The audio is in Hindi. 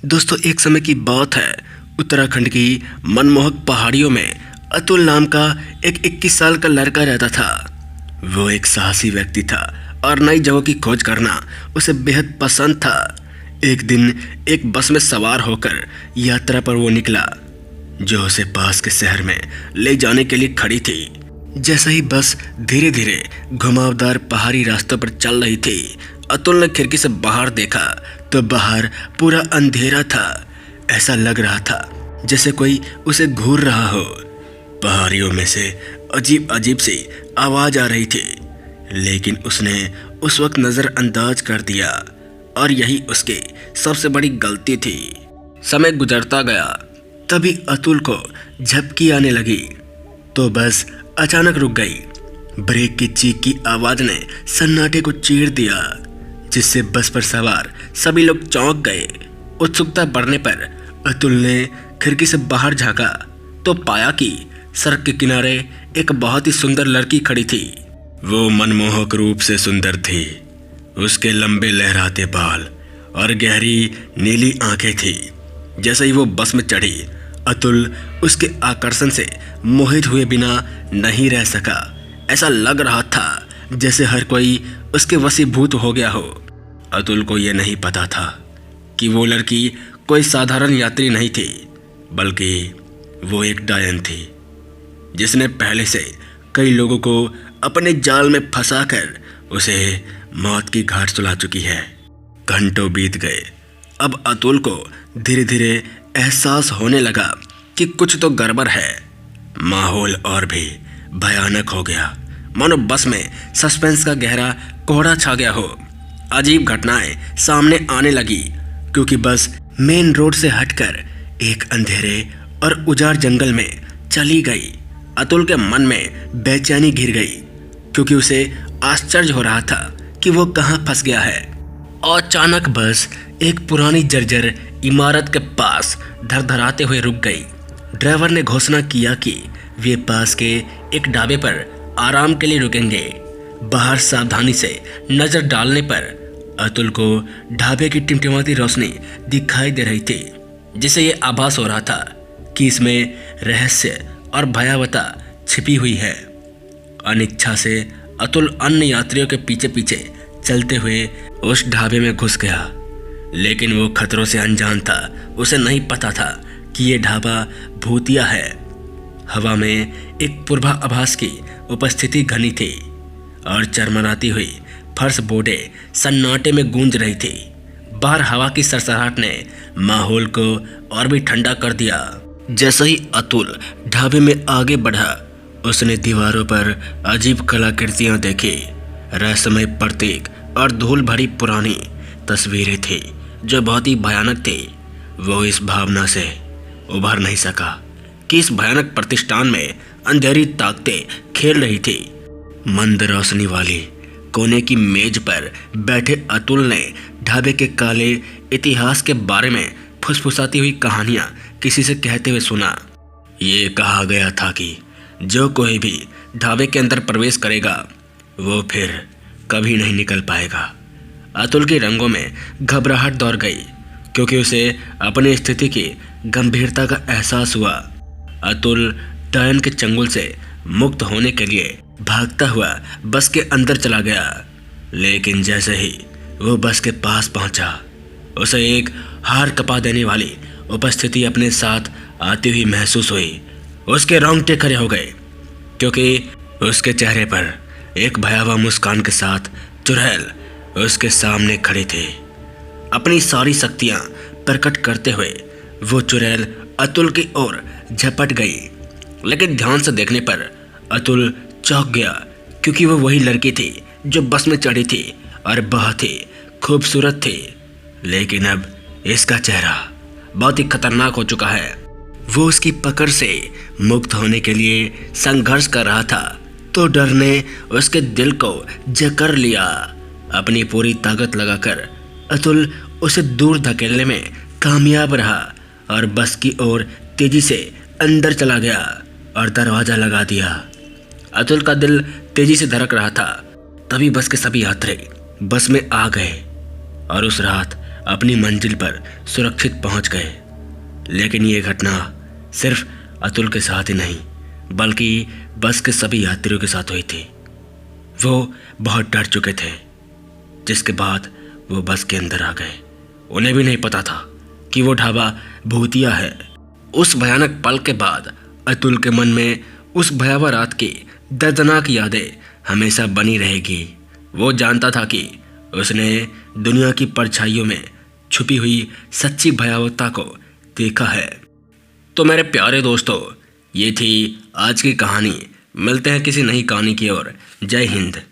दोस्तों, एक समय की बात है। उत्तराखंड की मनमोहक पहाड़ियों में अतुल नाम का एक 21 साल का लड़का रहता था। वो एक साहसी व्यक्ति था और नई जगहों की खोज करना उसे बेहद पसंद था। एक दिन एक बस में सवार होकर यात्रा पर वो निकला जो उसे पास के शहर में ले जाने के लिए खड़ी थी। जैसे ही बस धीरे धीरे घुमावदार पहाड़ी रास्तों पर चल रही थी, अतुल ने खिड़की से बाहर देखा तो बाहर पूरा अंधेरा था। ऐसा लग रहा था जैसे कोई उसे घूर रहा हो। पहाड़ियों में से अजीब अजीब सी आवाज आ रही थी, लेकिन उसने उस वक्त नजरअंदाज कर दिया और यही उसकी सबसे बड़ी गलती थी। समय गुजरता गया, तभी अतुल को झपकी आने लगी तो बस अचानक रुक गई। ब्रेक की चीख की आवाज ने सन्नाटे को चीर दिया, जिससे बस पर सवार सभी लोग चौंक गए। उत्सुकता बढ़ने पर अतुल ने खिड़की से बाहर झांका तो पाया कि सड़क के किनारे एक बहुत ही सुंदर लड़की खड़ी थी। वो मनमोहक रूप से सुंदर थी। उसके लंबे लहराते बाल और गहरी नीली आंखें थी। जैसे ही वो बस में चढ़ी, अतुल उसके आकर्षण से मोहित हुए बिना नहीं रह सका। ऐसा लग रहा था जैसे हर कोई उसके वशीभूत हो गया हो। अतुल को यह नहीं पता था कि वो लड़की कोई साधारण यात्री नहीं थी, बल्कि वो एक डायन थी जिसने पहले से कई लोगों को अपने जाल में फंसाकर उसे मौत की घाट सुला चुकी है। घंटों बीत गए। अब अतुल को धीरे धीरे एहसास होने लगा कि कुछ तो गड़बड़ है। माहौल और भी भयानक हो गया, मानो बस में सस्पेंस का गहरा कोहरा छा गया हो। अजीब घटनाएं सामने आने लगी क्योंकि बस मेन रोड से हटकर एक अंधेरे और उजाड़ जंगल में चली गई। अतुल के मन में बेचैनी घिर गई क्योंकि उसे आश्चर्य हो रहा था कि वो कहाँ फंस गया है। और अचानक बस एक पुरानी जर्जर इमारत के पास धड़धड़ाते हुए रुक गई। ड्राइवर ने घोषणा किया कि वे पास के एक ढाबे पर आराम के लिए रुकेंगे। बाहर सावधानी से नजर डालने पर अतुल को ढाबे की टिमटिमाती रोशनी दिखाई दे रही थी, जिससे ये आभास हो रहा था कि इसमें रहस्य और भयावहता छिपी हुई है। अनिच्छा से अतुल अन्य यात्रियों के पीछे पीछे चलते हुए उस ढाबे में घुस गया, लेकिन वो खतरों से अनजान था। उसे नहीं पता था कि ये ढाबा भूतिया है। हवा में एक पूर्वाभास की उपस्थिति घनी थी और चरमराती हुई फर्श बोर्डे सन्नाटे में गूंज रही थी। बाहर हवा की सरसराहट ने माहौल को और भी ठंडा कर दिया। जैसे ही अतुल ढाबे में आगे बढ़ा, उसने दीवारों पर अजीब कलाकृतियां देखी। रहस्यमय प्रतीक और धूल भरी पुरानी तस्वीरें थी जो बहुत ही भयानक थी। वो इस भावना से उभर नहीं सका कि इस भयानक प्रतिष्ठान में अंधेरी ताकतें खेल रही थी। मंद रोशनी वाली कोने की मेज पर बैठे अतुल ने ढाबे के काले इतिहास के बारे में फुसफुसाती हुई कहानियां किसी से कहते हुए सुना। ये कहा गया था कि जो कोई भी ढाबे के अंदर प्रवेश करेगा वो फिर कभी नहीं निकल पाएगा। अतुल के रंगों में घबराहट दौड़ गई क्योंकि उसे अपनी स्थिति की गंभीरता का एहसास हुआ। अतुल डायन के चंगुल से मुक्त होने के लिए भागता हुआ बस के अंदर चला गया, लेकिन जैसे ही वो बस के पास पहुंचा, उसे एक हार कपा देने वाली उपस्थिति अपने साथ आती हुई महसूस हुई। उसके रोंगटे खड़े हो गए क्योंकि उसके चेहरे पर एक भयावह मुस्कान के साथ चुड़ैल उसके सामने खड़ी थी। अपनी सारी शक्तियां प्रकट करते हुए वो चुड़ैल अतुल की ओर झपट गई, लेकिन ध्यान से देखने पर अतुल चौंक गया क्योंकि वो वही लड़की थी जो बस में चढ़ी थी और बहुत ही खूबसूरत थी। लेकिन अब इसका चेहरा बहुत ही खतरनाक हो चुका है। वो उसकी पकड़ से मुक्त होने के लिए संघर्ष कर रहा था तो डर ने उसके दिल को जकड़ लिया। अपनी पूरी ताकत लगाकर अतुल उसे दूर धकेलने में कामयाब रहा और बस की ओर तेजी से अंदर चला गया और दरवाजा लगा दिया। अतुल का दिल तेजी से धड़क रहा था। तभी बस के सभी यात्री बस में आ गए और उस रात अपनी मंजिल पर सुरक्षित पहुंच गए। लेकिन ये घटना सिर्फ अतुल के साथ ही नहीं बल्कि बस के सभी यात्रियों के साथ हुई थी। वो बहुत डर चुके थे, जिसके बाद वो बस के अंदर आ गए। उन्हें भी नहीं पता था कि वो ढाबा भूतिया है। उस भयानक पल के बाद अतुल के मन में उस भयावह रात की दर्दनाक यादें हमेशा बनी रहेगी। वो जानता था कि उसने दुनिया की परछाइयों में छुपी हुई सच्ची भयावहता को देखा है। तो मेरे प्यारे दोस्तों, ये थी आज की कहानी। मिलते हैं किसी नई कहानी की ओर। जय हिंद।